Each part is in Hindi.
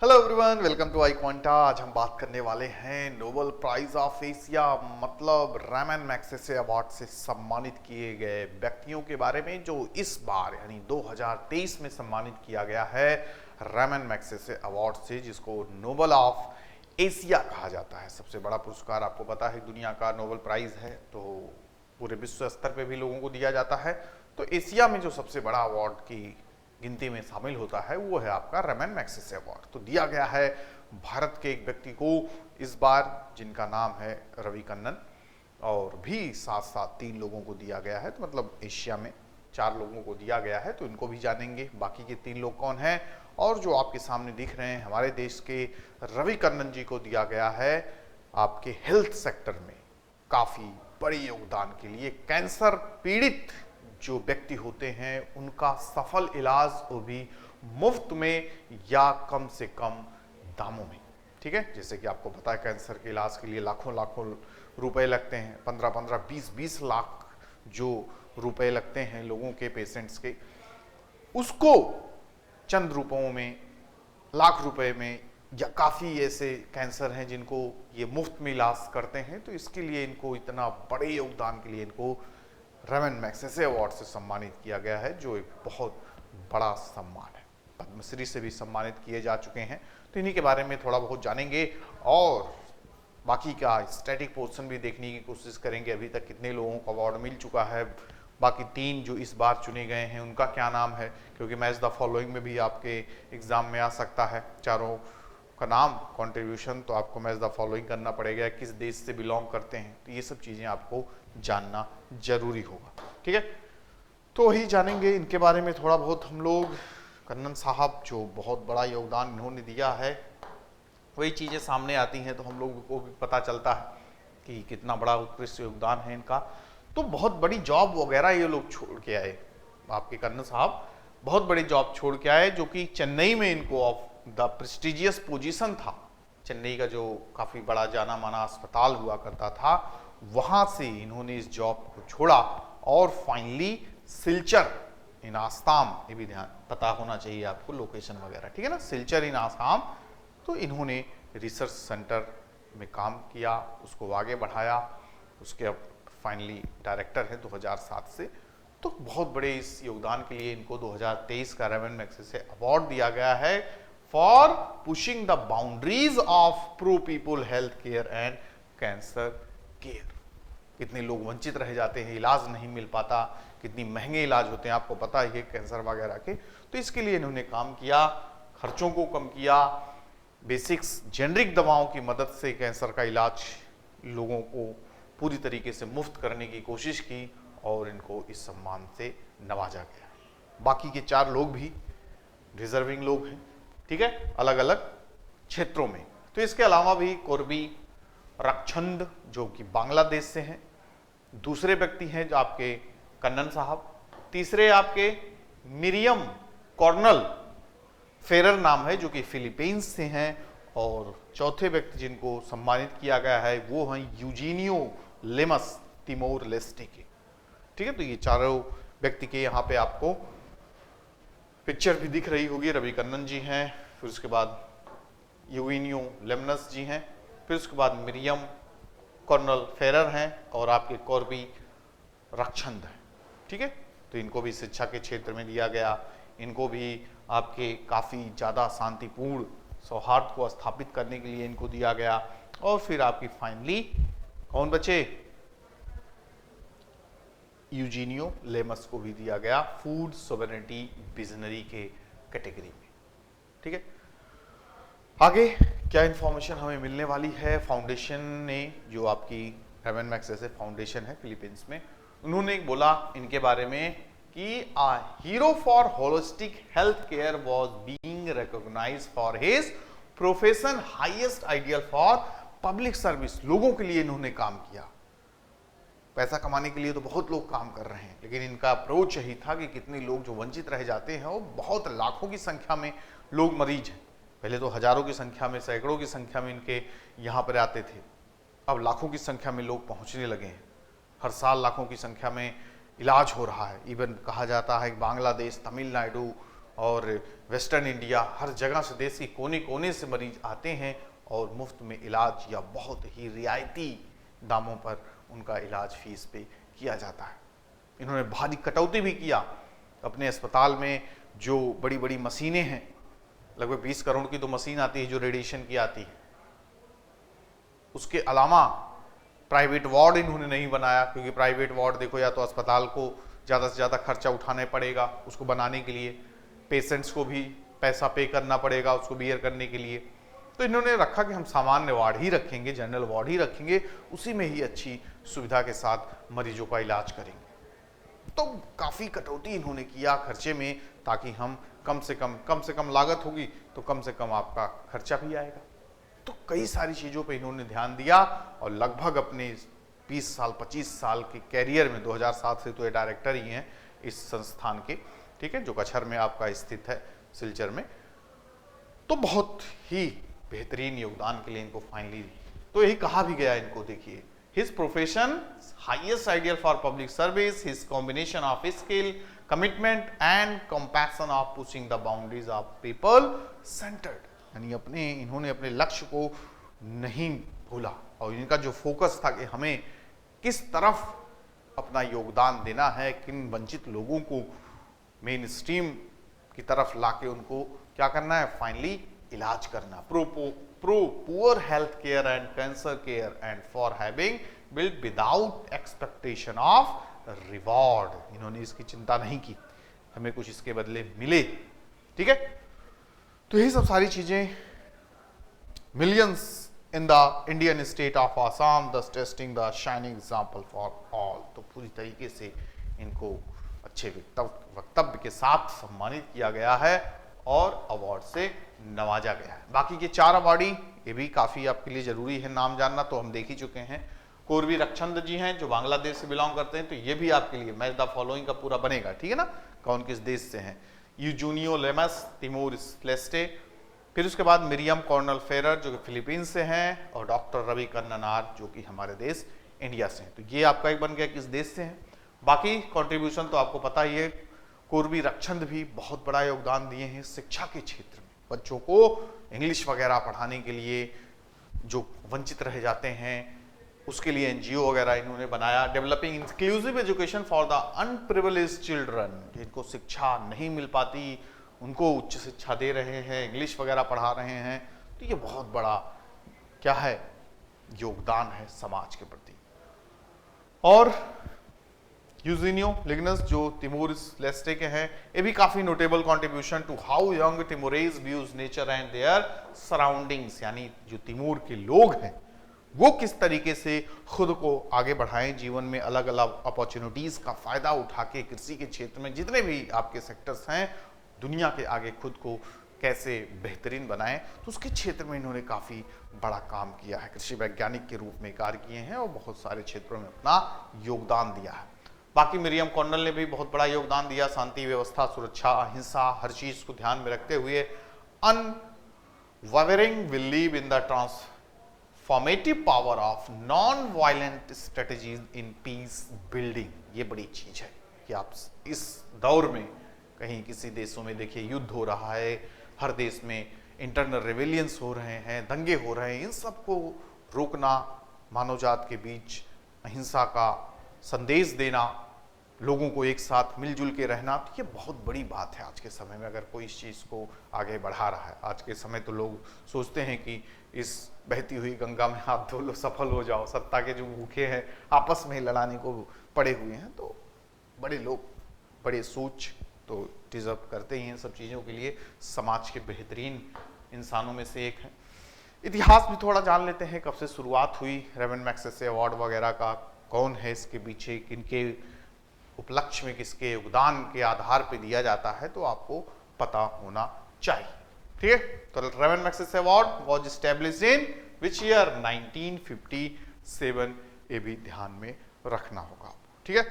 Hello everyone, welcome to iQuanta. आज हम बात करने वाले हैं नोबेल प्राइज ऑफ एशिया मतलब रैमन मैग्सेसे अवार्ड से सम्मानित किए गए व्यक्तियों के बारे में, जो इस बार यानी 2023 में सम्मानित किया गया है रैमन मैग्सेसे अवार्ड से, जिसको नोबेल ऑफ एशिया कहा जाता है। सबसे बड़ा पुरस्कार आपको पता है दुनिया का नोबेल प्राइज है, तो पूरे विश्व स्तर पे भी लोगों को दिया जाता है। तो एशिया में जो सबसे बड़ा अवार्ड की गिनती में शामिल होता है वो है आपका रैमन मैग्सेसे अवार्ड। तो दिया गया है भारत के एक व्यक्ति को इस बार, जिनका नाम है रवि कन्नन, और भी साथ साथ 3 लोगों को दिया गया है। तो मतलब एशिया में 4 लोगों को दिया गया है, तो इनको भी जानेंगे बाकी के 3 लोग कौन हैं। और जो आपके सामने दिख रहे हैं, हमारे देश के रवि कन्नन जी को दिया गया है आपके हेल्थ सेक्टर में काफ़ी बड़े योगदान के लिए। कैंसर पीड़ित जो व्यक्ति होते हैं उनका सफल इलाज वो भी मुफ्त में या कम से कम दामों में। ठीक है, जैसे कि आपको पता है कैंसर के इलाज के लिए लाखों लाखों रुपए लगते हैं, 15-15, 20-20 लाख जो रुपए लगते हैं लोगों के, पेशेंट्स के, उसको चंद रुपयों में, लाख रुपए में, या काफ़ी ऐसे कैंसर हैं जिनको ये मुफ्त में इलाज करते हैं। तो इसके लिए इनको, इतना बड़े योगदान के लिए इनको रैमन मैग्सेसे अवार्ड से सम्मानित किया गया है, जो एक बहुत बड़ा सम्मान है। पद्मश्री से भी सम्मानित किए जा चुके हैं। तो इन्हीं के बारे में थोड़ा बहुत जानेंगे और बाकी का स्टैटिक पोर्शन भी देखने की कोशिश करेंगे। अभी तक कितने लोगों को अवार्ड मिल चुका है, बाकी 3 जो इस बार चुने गए हैं उनका क्या नाम है, क्योंकि मैच द फॉलोइंग में भी आपके एग्जाम में आ सकता है। चारों का नाम, कंट्रीब्यूशन, तो आपको मैच द फॉलोइंग करना पड़ेगा, किस देश से बिलोंग करते हैं। तो ये सब चीज़ें आपको जानना जरूरी होगा। ठीक है, तो वही जानेंगे इनके बारे में थोड़ा बहुत हम लोग। कन्नन साहब जो बहुत बड़ा योगदान इन्होंने दिया है, वही चीज़ें सामने आती हैं तो हम लोग को भी पता चलता है कि कितना बड़ा उत्कृष्ट योगदान है इनका। तो बहुत बड़ी जॉब वगैरह ये लोग छोड़ के आए, आपके कन्नन साहब बहुत बड़ी जॉब छोड़ के आए, जो कि चेन्नई में इनको ऑफ द प्रेस्टिजियस पोजीशन था। चेन्नई का जो काफ़ी बड़ा जाना माना अस्पताल हुआ करता था, वहाँ से इन्होंने इस जॉब को छोड़ा और फाइनली सिलचर इन आसाम, ये भी ध्यान पता होना चाहिए आपको लोकेशन वगैरह, ठीक है ना, सिलचर इन आसाम। तो इन्होंने रिसर्च सेंटर में काम किया, उसको आगे बढ़ाया, उसके अब फाइनली डायरेक्टर है 2007 से। तो बहुत बड़े इस योगदान के लिए इनको 2023 का रैमन मैग्सेसे अवार्ड दिया गया है for pushing the boundaries of pro people health care and cancer care. कितने लोग वंचित रह जाते हैं, इलाज नहीं मिल पाता, कितनी महंगे इलाज होते हैं, आपको पता है कैंसर वगैरह के। तो इसके लिए इन्होंने काम किया, खर्चों को कम किया, बेसिक्स जेनरिक दवाओं की मदद से कैंसर का इलाज लोगों को पूरी तरीके से मुफ्त करने की कोशिश की और इनको इस सम्मान से नवाजा गया। बाकी के 4 लोग भी डिजर्विंग लोग हैं, ठीक है, अलग अलग क्षेत्रों में। तो इसके अलावा भी कोरबी रक्षंद जो कि बांग्लादेश से हैं, दूसरे व्यक्ति हैं जो आपके कन्नन साहब, तीसरे आपके मिरियम कॉर्नल फेरर नाम है जो कि फिलीपींस से हैं, और चौथे व्यक्ति जिनको सम्मानित किया गया है वो हैं यूजीनियो लेमस तिमोर लेस्टे के। ठीक है, तो ये चारों व्यक्ति के यहाँ पे आपको पिक्चर भी दिख रही होगी। रवि कन्नन जी हैं, फिर उसके बाद यूजीनियो लेमनस जी हैं, फिर उसके बाद मिरियम कॉर्नल फेरर हैं, और आपके कॉर्बी रक्षंद हैं। ठीक है, तो इनको भी शिक्षा के क्षेत्र में दिया गया। इनको भी आपके काफ़ी ज़्यादा शांतिपूर्ण सौहार्द को स्थापित करने के लिए इनको दिया गया। और फिर आपकी फाइनली कौन बचे, यूजीनियो लेमस को भी दिया गया फूड सोवेरेनिटी विजनरी के कैटेगरी में। ठीक है, आगे क्या इंफॉर्मेशन हमें मिलने वाली है। फाउंडेशन ने, जो आपकी रैमन मैग्सेसे फाउंडेशन है फिलीपींस में, उन्होंने बोला इनके बारे में कि a hero for holistic health care was being recognized for his profession, highest ideal for public service. लोगों के लिए इन्होंने काम किया। पैसा कमाने के लिए तो बहुत लोग काम कर रहे हैं, लेकिन इनका अप्रोच यही था कि कितने लोग जो वंचित रह जाते हैं, वो बहुत लाखों की संख्या में लोग मरीज हैं। पहले तो हजारों की संख्या में, सैकड़ों की संख्या में इनके यहाँ पर आते थे, अब लाखों की संख्या में लोग पहुँचने लगे हैं। हर साल लाखों की संख्या में इलाज हो रहा है। इवन कहा जाता है कि बांग्लादेश, तमिलनाडु और वेस्टर्न इंडिया, हर जगह से, देश के कोने कोने से मरीज आते हैं और मुफ्त में इलाज या बहुत ही रियायती दामों पर उनका इलाज फीस पे किया जाता है। इन्होंने भारी कटौती भी किया अपने अस्पताल में। जो बड़ी बड़ी मशीनें हैं, लगभग 20 करोड़ की तो मशीन आती है जो रेडिएशन की आती है, उसके अलावा प्राइवेट वार्ड इन्होंने नहीं बनाया, क्योंकि प्राइवेट वार्ड देखो, या तो अस्पताल को ज़्यादा से ज़्यादा खर्चा उठाना पड़ेगा उसको बनाने के लिए, पेशेंट्स को भी पैसा पे करना पड़ेगा उसको बियर करने के लिए। तो इन्होंने रखा कि हम सामान्य वार्ड ही रखेंगे, जनरल वार्ड ही रखेंगे, उसी में ही अच्छी सुविधा के साथ मरीजों का इलाज करेंगे। तो काफ़ी कटौती इन्होंने किया खर्चे में, ताकि हम कम से कम लागत होगी तो कम से कम आपका खर्चा भी आएगा। तो कई सारी चीज़ों पे इन्होंने ध्यान दिया और लगभग अपने 20 साल 25 साल के कैरियर में, 2007 से तो ये डायरेक्टर ही हैं इस संस्थान के, ठीक है, जो कछर में आपका स्थित है, सिलचर में। तो बहुत ही बेहतरीन योगदान के लिए इनको फाइनली तो यही कहा भी गया इनको, देखिए, his profession highest ideal for public service, his combination of skill, commitment and compassion of pushing the boundaries of people centred, यानी इन्होंने अपने लक्ष्य को नहीं भूला और इनका जो फोकस था कि हमें किस तरफ अपना योगदान देना है, किन वंचित लोगों को मेन स्ट्रीम की तरफ लाके उनको क्या करना है, फाइनली इलाज करना, pro poor health care and cancer care and for having build without expectation of reward. इन्होंने इसकी चिंता नहीं की हमें कुछ इसके बदले मिले, ठीक है। तो यही सब सारी चीजें, millions in the Indian state of Assam this testing the shining example for all. तो पूरी तरीके से इनको अच्छे वक्तव्य के साथ सम्मानित किया गया है और अवार्ड से नवाजा गया है। बाकी के 4 अवार्डी, ये भी काफी आपके लिए जरूरी है नाम जानना, तो हम देख ही चुके हैं। कोरवी रक्षंद जी हैं जो बांग्लादेश से बिलोंग करते हैं, तो ये भी आपके लिए मैच द फॉलोइंग का पूरा बनेगा, ठीक है ना, कौन किस देश से हैं। यूजूनियो लेमस, तिमोर लेस्टे, फिर उसके बाद मिरियम कॉर्नल फेरर जो कि फिलीपींस से हैं, और डॉक्टर रवि कन्ननार जो कि हमारे देश इंडिया से हैं। तो ये आपका एक बन गया किस देश से हैं। बाकी कंट्रीब्यूशन तो आपको पता ही है, कोरवी रक्षंद भी बहुत बड़ा योगदान दिए हैं शिक्षा के क्षेत्र में, बच्चों को इंग्लिश वगैरह पढ़ाने के लिए जो वंचित रह जाते हैं उसके लिए एनजीओ वगैरह इन्होंने बनाया। Developing inclusive education for the unprivileged children, जिनको शिक्षा नहीं मिल पाती उनको उच्च शिक्षा दे रहे हैं, इंग्लिश वगैरह पढ़ा रहे हैं। तो ये बहुत बड़ा क्या है, योगदान है समाज के प्रति। और यूजिनियो लिग्नस जो तिमोर लेस्टे के हैं, ये भी काफी notable contribution to how young Timorese views nature and their surroundings, यानी जो तिमोर के लोग हैं वो किस तरीके से खुद को आगे बढ़ाएं, जीवन में अलग अलग अपॉर्चुनिटीज का फायदा उठा के कृषि के क्षेत्र में जितने भी आपके सेक्टर्स हैं दुनिया के आगे खुद को कैसे बेहतरीन बनाएं, तो उसके क्षेत्र में इन्होंने काफी बड़ा काम किया है, कृषि वैज्ञानिक के रूप में कार्य किए हैं और बहुत सारे क्षेत्रों में अपना योगदान दिया है। बाकी मिरियम कॉर्नल ने भी बहुत बड़ा योगदान दिया, शांति व्यवस्था, सुरक्षा, अहिंसा, हर चीज को ध्यान में रखते हुए unwavering believe in the transformative power of non violent strategies in peace building. ये बड़ी चीज है कि आप इस दौर में कहीं किसी देशों में देखिए युद्ध हो रहा है, हर देश में इंटरनल रिवेलियंस हो रहे हैं, दंगे हो रहे हैं, इन सबको रोकना, मानवजात के बीच अहिंसा का संदेश देना, लोगों को एक साथ मिलजुल के रहना, तो ये बहुत बड़ी बात है आज के समय में अगर कोई इस चीज़ को आगे बढ़ा रहा है। आज के समय तो लोग सोचते हैं कि इस बहती हुई गंगा में हाथ धो लो, सफल हो जाओ, सत्ता के जो भूखे हैं आपस में लड़ाने को पड़े हुए हैं। तो बड़े लोग बड़े सोच तो डिजर्व करते ही हैं सब चीज़ों के लिए, समाज के बेहतरीन इंसानों में से एक है। इतिहास भी थोड़ा जान लेते हैं, कब से शुरुआत हुई रेमन मैग्सेसे अवार्ड वगैरह का, कौन है इसके पीछे, किनके उपलक्ष्य में किसके योगदान के आधार पर दिया जाता है, तो आपको पता होना चाहिए, ठीक है। तो Ramon Magsaysay award was established in which year, 1957। ये भी ध्यान में रखना होगा, ठीक है,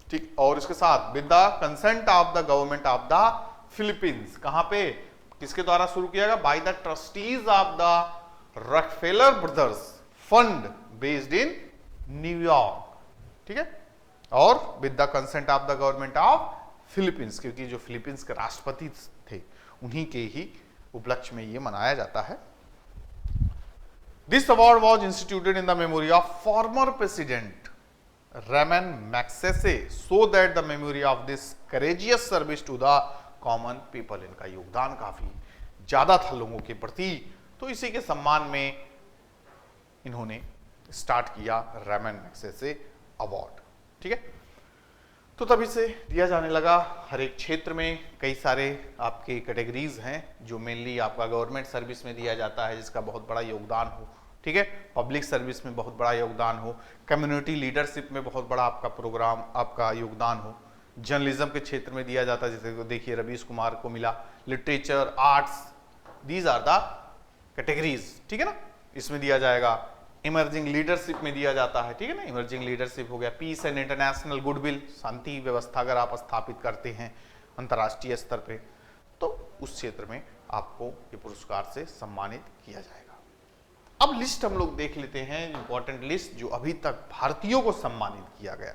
ठीक। और इसके साथ with the consent of the government of the Philippines, कहां पे किसके द्वारा शुरू किया गया, by the trustees of the Rockefeller brothers fund based in New York, ठीक है, और with the consent of the government of Philippines, क्योंकि जो फिलीपींस के राष्ट्रपति थे उन्हीं के ही उपलक्ष्य में ये मनाया जाता है। This award was instituted in the memory of former president Ramon Magsaysay so that the memory of this courageous service to the common people. इनका योगदान काफी ज्यादा था लोगों के प्रति, तो इसी के सम्मान में इन्होंने स्टार्ट किया रामन मैग्सेसे अवार्ड। ठीक है, तो तभी से दिया जाने लगा। हर एक क्षेत्र में कई सारे आपके कैटेगरीज हैं जो मेनली आपका गवर्नमेंट सर्विस में दिया जाता है, जिसका बहुत बड़ा योगदान हो। ठीक है, पब्लिक सर्विस में बहुत बड़ा योगदान हो, कम्युनिटी लीडरशिप में बहुत बड़ा आपका प्रोग्राम आपका योगदान हो, जर्नलिज्म के क्षेत्र में दिया जाता है, जैसे देखिए रवीश कुमार को मिला, literature, arts, these are the categories. ठीक है ना, इसमें दिया जाएगा। इमर्जिंग लीडरशिप में दिया जाता है। ठीक है ना, इमर्जिंग लीडरशिप हो गया। पीस एंड इंटरनेशनल गुडविल, शांति व्यवस्था अगर आप स्थापित करते हैं अंतर्राष्ट्रीय स्तर पे, तो उस क्षेत्र में आपको ये पुरस्कार से सम्मानित किया जाएगा। अब लिस्ट हम लोग देख लेते हैं, इंपॉर्टेंट लिस्ट जो अभी तक भारतीयों को सम्मानित किया गया।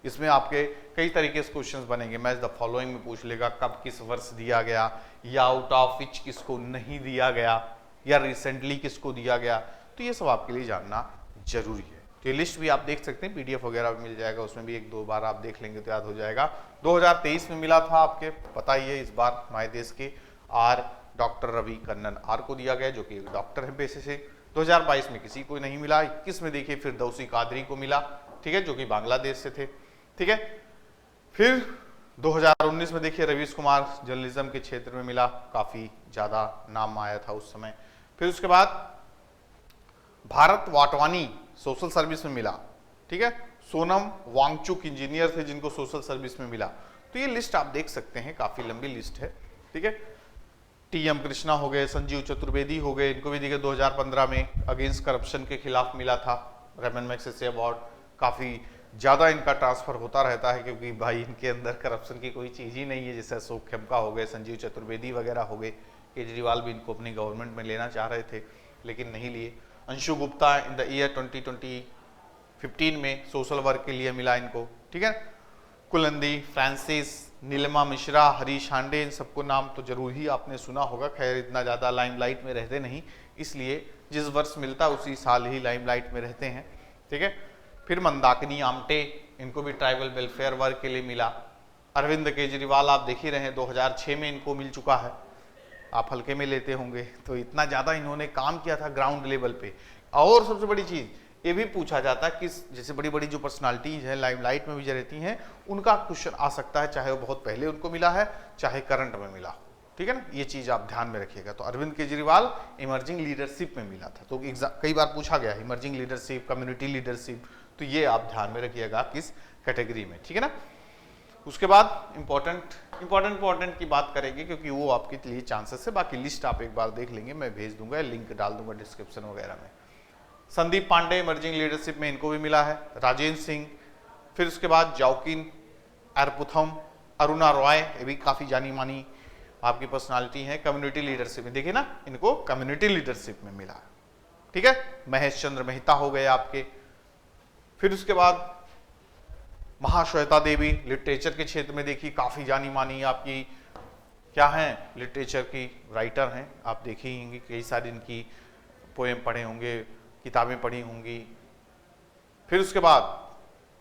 इसमें आपके कई तरीके से क्वेश्चंस बनेंगे। मैच द फॉलोइंग में पूछ लेगा कब किस वर्ष दिया गया, या आउट ऑफ विच किसको नहीं दिया गया, या रिसेंटली किसको दिया गया, तो ये सब आपके लिए जानना जरूरी है। तो ये लिस्ट भी आप देख सकते हैं, पीडीएफ वगैरह मिल जाएगा, उसमें भी एक दो बार आप देख लेंगे तो याद हो जाएगा। 2023 में मिला था, आपके पता ही है, इस बार हमारे देश के डॉक्टर रवि कन्नन आर को दिया गया, जो कि डॉक्टर है पेशे से। 2022 में किसी को नहीं मिला। 21 में देखिए फिरदौसी कादरी को मिला, ठीक है, जो कि बांग्लादेश से थे। ठीक है, फिर 2019 में देखिए रवीश कुमार जर्नलिज्म के क्षेत्र में मिला, काफी ज्यादा नाम आया था उस समय। फिर उसके बाद भारत वाटवानी सोशल सर्विस में मिला। ठीक है, सोनम वांगचुक इंजीनियर थे जिनको सोशल सर्विस में मिला। तो ये लिस्ट आप देख सकते हैं, काफी लंबी लिस्ट है। ठीक है, टीएम कृष्णा हो गए, संजीव चतुर्वेदी हो गए, इनको भी देखिए 2015 में अगेंस्ट करप्शन के खिलाफ मिला था रामन मैग्सेसे अवार्ड। काफी ज्यादा इनका ट्रांसफर होता रहता है, क्योंकि भाई इनके अंदर करप्शन की कोई चीज ही नहीं है। जैसे अशोक खेमका हो गए, संजीव चतुर्वेदी वगैरह हो गए, केजरीवाल भी इनको अपनी गवर्नमेंट में लेना चाह रहे थे लेकिन नहीं लिए। अंशु गुप्ता इन द ईयर 2015 में सोशल वर्क के लिए मिला इनको। ठीक है, कुलंदी, फ्रांसिस, नीलिमा मिश्रा, हरीश हांडे, इन सबको नाम तो जरूर ही आपने सुना होगा। खैर इतना ज़्यादा लाइमलाइट में रहते नहीं, इसलिए जिस वर्ष मिलता उसी साल ही लाइमलाइट में रहते हैं। ठीक है, फिर मंदाकिनी आमटे, इनको भी ट्राइबल वेलफेयर वर्क के लिए मिला। अरविंद केजरीवाल आप देख ही रहे हैं, 2006 में इनको मिल चुका है, आप हल्के में लेते होंगे। तो इतना ज़्यादा इन्होंने काम किया था ग्राउंड लेवल पे। और सबसे बड़ी चीज़ ये भी पूछा जाता है कि जैसे बड़ी बड़ी जो पर्सनालिटीज हैं लाइमलाइट में भी जो रहती हैं, उनका क्वेश्चन आ सकता है, चाहे वो बहुत पहले उनको मिला है चाहे करंट में मिला हो। ठीक है ना, ये चीज आप ध्यान में रखिएगा। तो अरविंद केजरीवाल इमर्जिंग लीडरशिप में मिला था, तो कई बार पूछा गया इमर्जिंग लीडरशिप, कम्युनिटी लीडरशिप, तो ये आप ध्यान में रखिएगा किस कैटेगरी में। ठीक है ना, उसके बाद इंपॉर्टेंट की बात करेंगे, क्योंकि वो आपके लिए चांसेस है। बाकी लिस्ट आप एक बार देख लेंगे, मैं भेज दूंगा, लिंक डाल दूंगा डिस्क्रिप्शन वगैरह में। संदीप पांडे इमर्जिंग लीडरशिप में इनको भी मिला है। राजेंद्र सिंह, फिर उसके बाद जाउकिन एरपुथम, अरुणा रॉय, ये भी काफी जानी मानी आपकी पर्सनालिटी है। कम्युनिटी लीडरशिप में देखिए ना, इनको कम्युनिटी लीडरशिप में मिला। ठीक है, महेश चंद्र मेहता हो गए आपके। फिर उसके बाद महाश्वेता देवी, लिटरेचर के क्षेत्र में देखिए काफी जानी मानी आपकी क्या है, लिटरेचर की राइटर हैं। आप देखेंगे कई सारी इनकी पोएम पढ़े होंगे, किताबें पढ़ी होंगी। फिर उसके बाद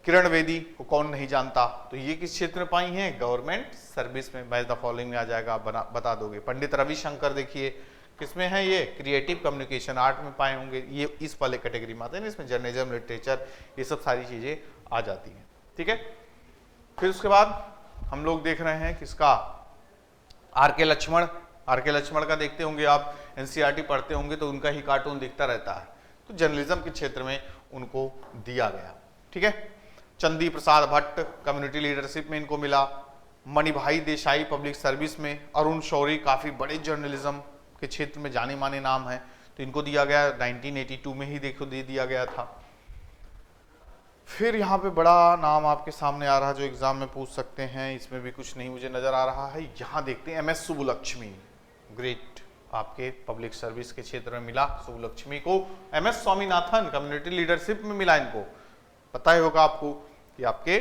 किरण बेदी को कौन नहीं जानता, तो ये किस क्षेत्र में पाई हैं, गवर्नमेंट सर्विस में। मैच द फॉलोइंग में आ जाएगा, आप बता दोगे। पंडित रविशंकर देखिए किसमें है, ये क्रिएटिव कम्युनिकेशन आर्ट में पाए होंगे, ये इस वाले कैटेगरी में आते हैं। इसमें जर्नलिज्म, लिटरेचर, ये सब सारी चीजें आ जाती हैं। ठीक है, फिर उसके बाद हम लोग देख रहे हैं किसका, आर के लक्ष्मण का देखते होंगे आप, एनसीईआरटी पढ़ते होंगे तो उनका ही कार्टून दिखता रहता है, तो जर्नलिज्म के क्षेत्र में उनको दिया गया। ठीक है, चंदी प्रसाद भट्ट कम्युनिटी लीडरशिप में इनको मिला। मणिभाई देसाई पब्लिक सर्विस में। अरुण शौरी काफी बड़े जर्नलिज्म के क्षेत्र में जाने माने नाम है, तो इनको दिया गया 1982 में ही देखो दे दिया गया था। फिर यहाँ पे बड़ा नाम आपके सामने आ रहा जो एग्जाम में पूछ सकते हैं, इसमें भी कुछ नहीं मुझे नजर आ रहा है। यहाँ देखते हैं एमएस सुब्बुलक्ष्मी, ग्रेट, आपके पब्लिक सर्विस के क्षेत्र में मिला सुब्बुलक्ष्मी को। एमएस स्वामीनाथन कम्युनिटी लीडरशिप में मिला इनको। पता ही होगा आपको कि आपके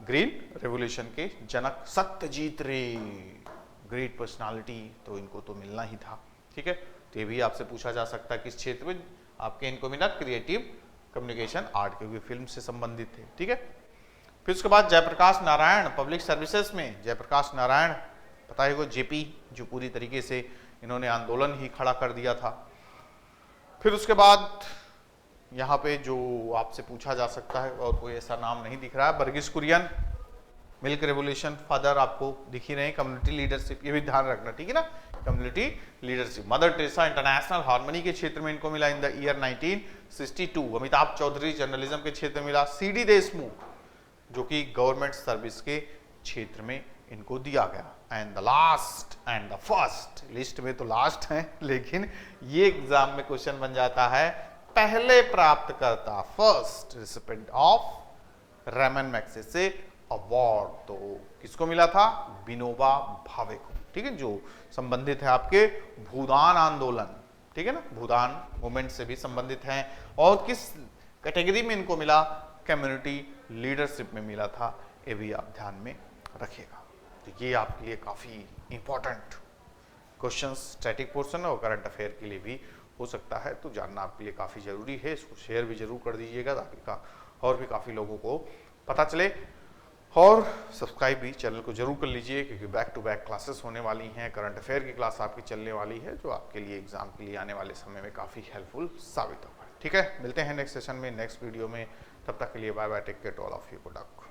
ग्रीन रेवोल्यूशन के जनक सत्यजीत रे, ग्रेट पर्सनालिटी, तो इनको तो मिलना ही था। ठीक है, तो ये भी आपसे पूछा जा सकता है किस क्षेत्र में आपके इनको मिला, क्रिएटिव कम्युनिकेशन आर्ट, क्योंकि फिल्म से संबंधित थे। ठीक है, फिर उसके बाद जयप्रकाश नारायण पब्लिक सर्विसेज में, जयप्रकाश नारायण पता है को जेपी, जो पूरी तरीके से इन्होंने आंदोलन ही खड़ा कर दिया था। फिर उसके बाद यहाँ पे जो आपसे पूछा जा सकता है, और कोई ऐसा नाम नहीं दिख रहा है, Verghese Kurien, milk revolution father आपको दिख ही रहे, कम्युनिटी लीडरशिप, ये भी ध्यान रखना। ठीक है ना, community leadership. Mother Teresa international harmony के क्षेत्र में इनको मिला in the year 1962। Amitabh Choudhury journalism के क्षेत्र में मिला। सीडी देशमुख जो कि गवर्नमेंट सर्विस के क्षेत्र में इनको दिया गया। And the last and the first, list में तो लास्ट है, लेकिन ये एग्जाम में क्वेश्चन बन जाता है, पहले प्राप्तकर्ता, first recipient of Ramon Magsaysay award, तो किसको मिला था, विनोबा भावे को। ठीक है, जो संबंधित है आपके भूदान आंदोलन, ठीक है ना, भूदान मूवमेंट से भी संबंधित हैं। और किस कैटेगरी में इनको मिला, कम्युनिटी लीडरशिप में मिला था, ये भी आप ध्यान में रखिएगा। तो ये आपके लिए काफी इंपॉर्टेंट क्वेश्चंस, स्टैटिक पोर्शन और करंट अफेयर के लिए भी हो सकता है, तो जानना आपके लिए काफी जरूरी है। इसको शेयर भी जरूर कर दीजिएगा ताकि और भी काफी लोगों को पता चले, और सब्सक्राइब भी चैनल को जरूर कर लीजिए, क्योंकि बैक टू बैक क्लासेस होने वाली हैं। करंट अफेयर की क्लास आपकी चलने वाली है, जो आपके लिए एग्जाम के लिए आने वाले समय में काफ़ी हेल्पफुल साबित होगा। ठीक है, मिलते हैं नेक्स्ट सेशन में, नेक्स्ट वीडियो में। तब तक के लिए bye bye, take care to all of you, good luck.